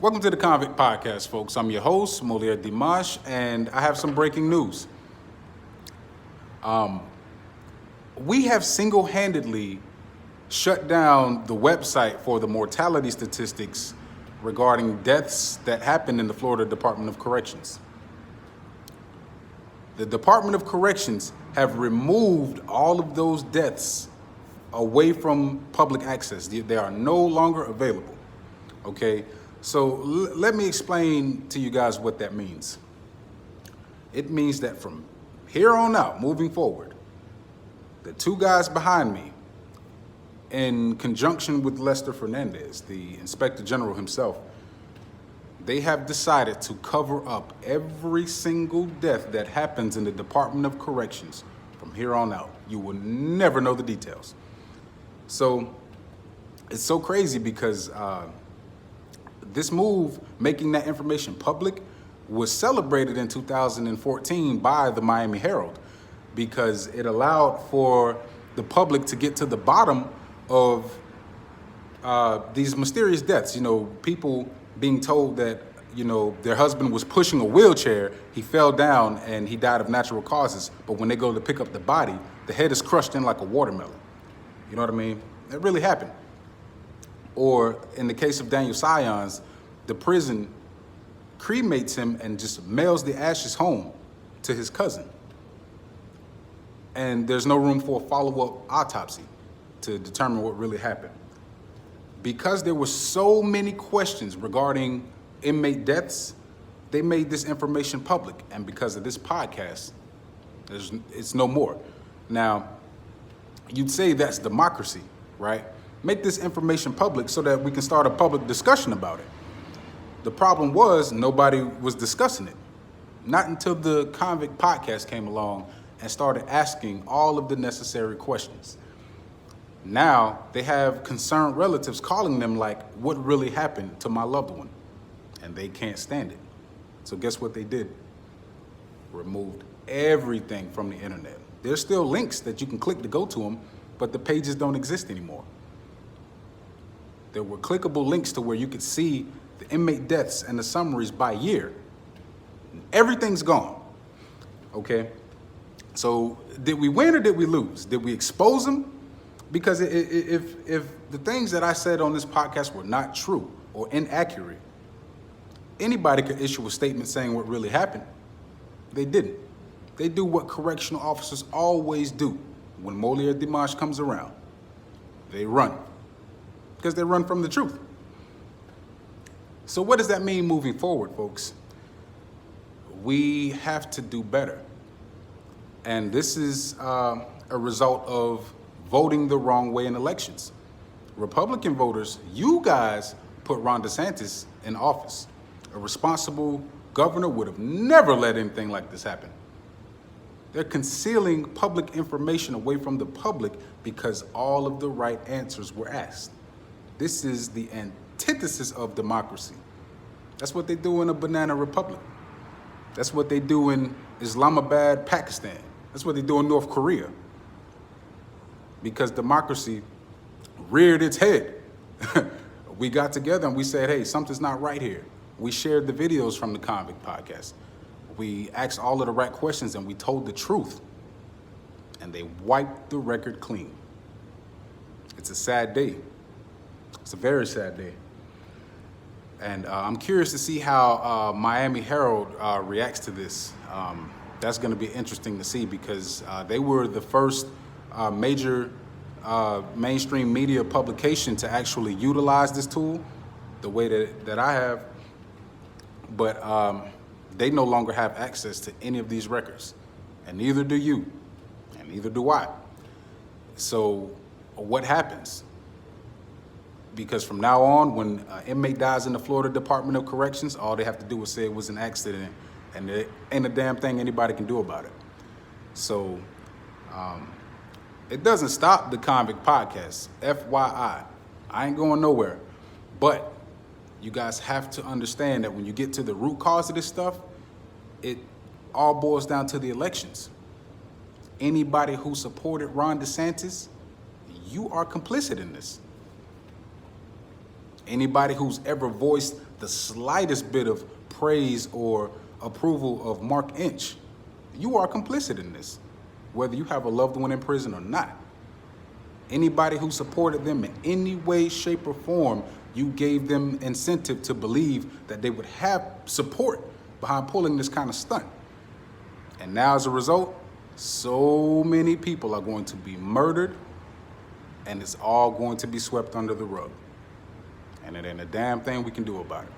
Welcome to the Convict Podcast, folks. I'm your host, Molière Dimash, and I have some breaking news. We have single-handedly shut down the website for the mortality statistics regarding deaths that happened in the Florida Department of Corrections. The Department of Corrections have removed all of those deaths away from public access. They are no longer available. Okay, so let me explain to you guys what that means. It means that from here on out, moving forward, the two guys behind me, in conjunction with Lester Fernandez, the Inspector General himself, they have decided to cover up every single death that happens in the Department of Corrections from here on out. You will never know the details. So it's so crazy because this move, making that information public, was celebrated in 2014 by the Miami Herald because it allowed for the public to get to the bottom of these mysterious deaths. You know, people being told that, you know, their husband was pushing a wheelchair, he fell down and he died of natural causes. But when they go to pick up the body, the head is crushed in like a watermelon. You know what I mean? It really happened. Or in the case of Daniel Sions, the prison cremates him and just mails the ashes home to his cousin. And there's no room for a follow-up autopsy to determine what really happened. Because there were so many questions regarding inmate deaths, they made this information public. And because of this podcast, it's no more. Now, you'd say that's democracy, right? Make this information public so that we can start a public discussion about it. The problem was nobody was discussing it. Not until the Convict Podcast came along and started asking all of the necessary questions. Now they have concerned relatives calling them like, what really happened to my loved one? And they can't stand it. So guess what they did? Removed everything from the internet. There's still links that you can click to go to them, but the pages don't exist anymore. There were clickable links to where you could see the inmate deaths and the summaries by year. Everything's gone, okay? So did we win or did we lose? Did we expose them? Because if the things that I said on this podcast were not true or inaccurate, anybody could issue a statement saying what really happened. They didn't. They do what correctional officers always do when Molière Dimash comes around. They run. Because they run from the truth. So what does that mean moving forward, folks? We have to do better. And this is a result of voting the wrong way in elections. Republican voters, you guys put Ron DeSantis in office. A responsible governor would have never let anything like this happen. They're concealing public information away from the public because all of the right answers were asked. This is the antithesis of democracy. That's what they do in a banana republic. That's what they do in Islamabad, Pakistan. That's what they do in North Korea. Because democracy reared its head. We got together and we said, hey, something's not right here. We shared the videos from the Convict Podcast. We asked all of the right questions and we told the truth. And they wiped the record clean. It's a sad day. It's a very sad day. And I'm curious to see how Miami Herald reacts to this. That's going to be interesting to see because they were the first major mainstream media publication to actually utilize this tool the way that I have. But they no longer have access to any of these records. And neither do you. And neither do I. So what happens? Because from now on, when an inmate dies in the Florida Department of Corrections, all they have to do is say it was an accident, and there ain't a damn thing anybody can do about it. So it doesn't stop the Convict Podcast, FYI. I ain't going nowhere. But you guys have to understand that when you get to the root cause of this stuff, it all boils down to the elections. Anybody who supported Ron DeSantis, you are complicit in this. Anybody who's ever voiced the slightest bit of praise or approval of Mark Inch, you are complicit in this, whether you have a loved one in prison or not. Anybody who supported them in any way, shape, or form, you gave them incentive to believe that they would have support behind pulling this kind of stunt. And now as a result, so many people are going to be murdered, and it's all going to be swept under the rug. And it ain't a damn thing we can do about it.